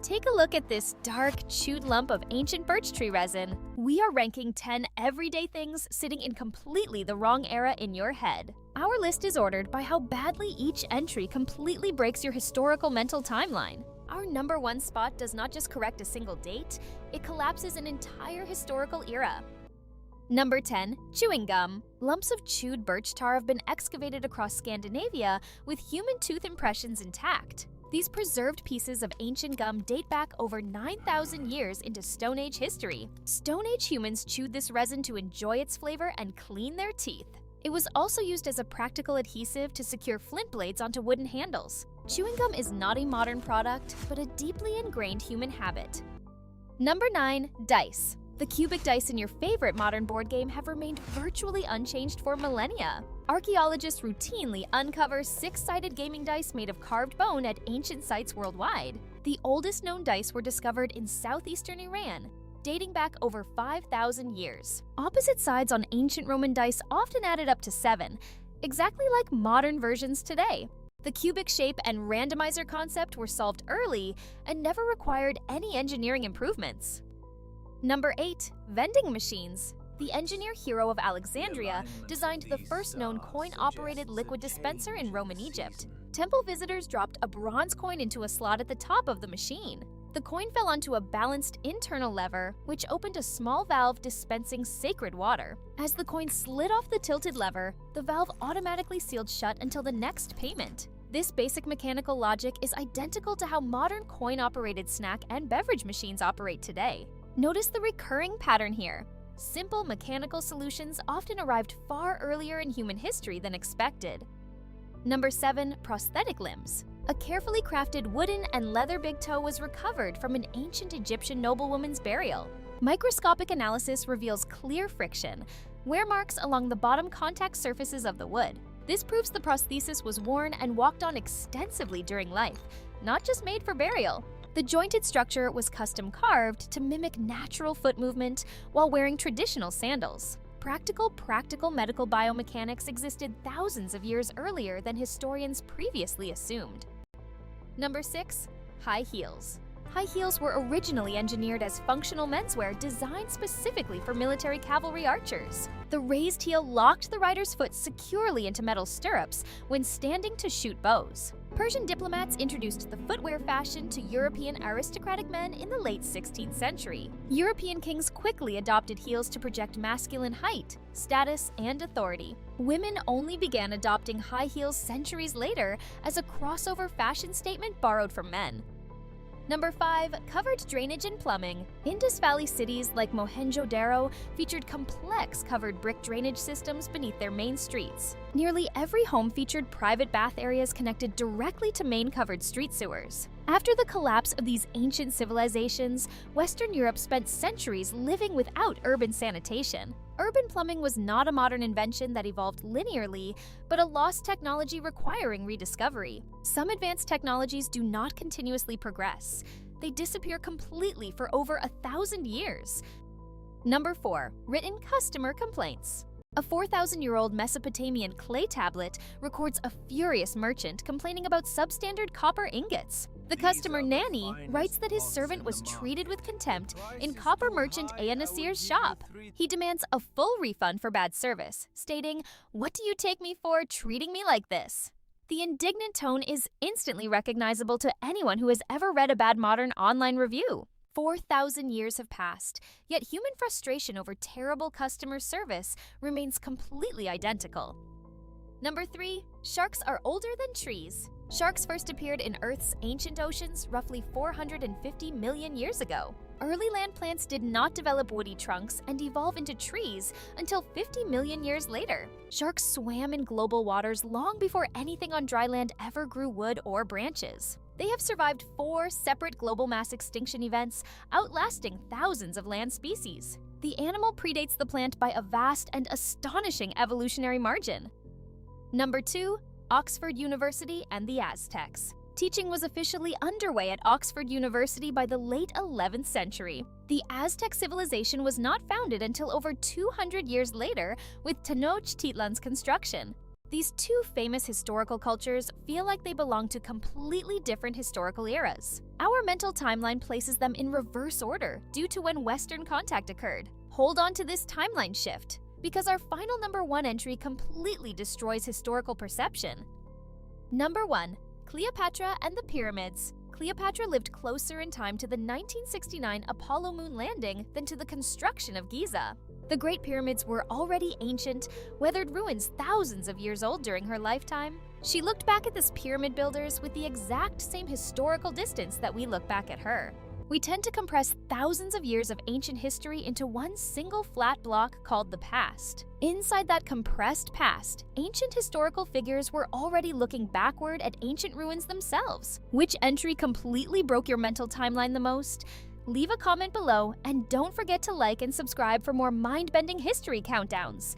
Take a look at this dark, chewed lump of ancient birch tree resin. We are ranking 10 everyday things sitting in completely the wrong era in your head. Our list is ordered by how badly each entry completely breaks your historical mental timeline. Our number 1 spot does not just correct a single date, it collapses an entire historical era. Number 10. Chewing gum. Lumps of chewed birch tar have been excavated across Scandinavia with human tooth impressions intact. These preserved pieces of ancient gum date back over 9,000 years into Stone Age history. Stone Age humans chewed this resin to enjoy its flavor and clean their teeth. It was also used as a practical adhesive to secure flint blades onto wooden handles. Chewing gum is not a modern product, but a deeply ingrained human habit. Number 9. Dice. The cubic dice in your favorite modern board game have remained virtually unchanged for millennia. Archaeologists routinely uncover 6-sided gaming dice made of carved bone at ancient sites worldwide. The oldest known dice were discovered in southeastern Iran, dating back over 5,000 years. Opposite sides on ancient Roman dice often added up to 7, exactly like modern versions today. The cubic shape and randomizer concept were solved early and never required any engineering improvements. Number 8. Vending machines. The engineer Hero of Alexandria designed the first known coin-operated liquid dispenser in Roman Egypt. Temple visitors dropped a bronze coin into a slot at the top of the machine. The coin fell onto a balanced internal lever, which opened a small valve dispensing sacred water. As the coin slid off the tilted lever, the valve automatically sealed shut until the next payment. This basic mechanical logic is identical to how modern coin-operated snack and beverage machines operate today. Notice the recurring pattern here. Simple mechanical solutions often arrived far earlier in human history than expected. Number 7. Prosthetic limbs. A carefully crafted wooden and leather big toe was recovered from an ancient Egyptian noblewoman's burial. Microscopic analysis reveals clear friction, wear marks along the bottom contact surfaces of the wood. This proves the prosthesis was worn and walked on extensively during life, not just made for burial. The jointed structure was custom carved to mimic natural foot movement while wearing traditional sandals. Practical medical biomechanics existed thousands of years earlier than historians previously assumed. Number 6. High heels. High heels were originally engineered as functional menswear designed specifically for military cavalry archers. The raised heel locked the rider's foot securely into metal stirrups when standing to shoot bows. Persian diplomats introduced the footwear fashion to European aristocratic men in the late 16th century. European kings quickly adopted heels to project masculine height, status, and authority. Women only began adopting high heels centuries later as a crossover fashion statement borrowed from men. Number 5. Covered drainage and plumbing. Indus Valley cities like Mohenjo-Daro featured complex covered brick drainage systems beneath their main streets. Nearly every home featured private bath areas connected directly to main covered street sewers. After the collapse of these ancient civilizations, Western Europe spent centuries living without urban sanitation. Urban plumbing was not a modern invention that evolved linearly, but a lost technology requiring rediscovery. Some advanced technologies do not continuously progress. They disappear completely for over 1,000 years. Number 4. Written customer complaints. A 4,000-year-old Mesopotamian clay tablet records a furious merchant complaining about substandard copper ingots. The customer Nanny writes that his servant was treated with contempt in copper merchant Aya Nasir's shop. He demands a full refund for bad service, stating, "What do you take me for, treating me like this?" The indignant tone is instantly recognizable to anyone who has ever read a bad modern online review. 4,000 years have passed, yet human frustration over terrible customer service remains completely identical. Number 3. Sharks are older than trees. Sharks first appeared in Earth's ancient oceans roughly 450 million years ago. Early land plants did not develop woody trunks and evolve into trees until 50 million years later. Sharks swam in global waters long before anything on dry land ever grew wood or branches. They have survived 4 separate global mass extinction events, outlasting thousands of land species. The animal predates the plant by a vast and astonishing evolutionary margin. Number 2. Oxford University and the Aztecs. Teaching was officially underway at Oxford University by the late 11th century. The Aztec civilization was not founded until over 200 years later with Tenochtitlan's construction. These two famous historical cultures feel like they belong to completely different historical eras. Our mental timeline places them in reverse order due to when Western contact occurred. Hold on to this timeline shift, because our final number 1 entry completely destroys historical perception. Number 1. Cleopatra and the Pyramids. Cleopatra lived closer in time to the 1969 Apollo moon landing than to the construction of Giza. The Great Pyramids were already ancient, weathered ruins thousands of years old during her lifetime. She looked back at the pyramid builders with the exact same historical distance that we look back at her. We tend to compress thousands of years of ancient history into one single flat block called the past. Inside that compressed past, ancient historical figures were already looking backward at ancient ruins themselves. Which entry completely broke your mental timeline the most? Leave a comment below, and don't forget to like and subscribe for more mind-bending history countdowns.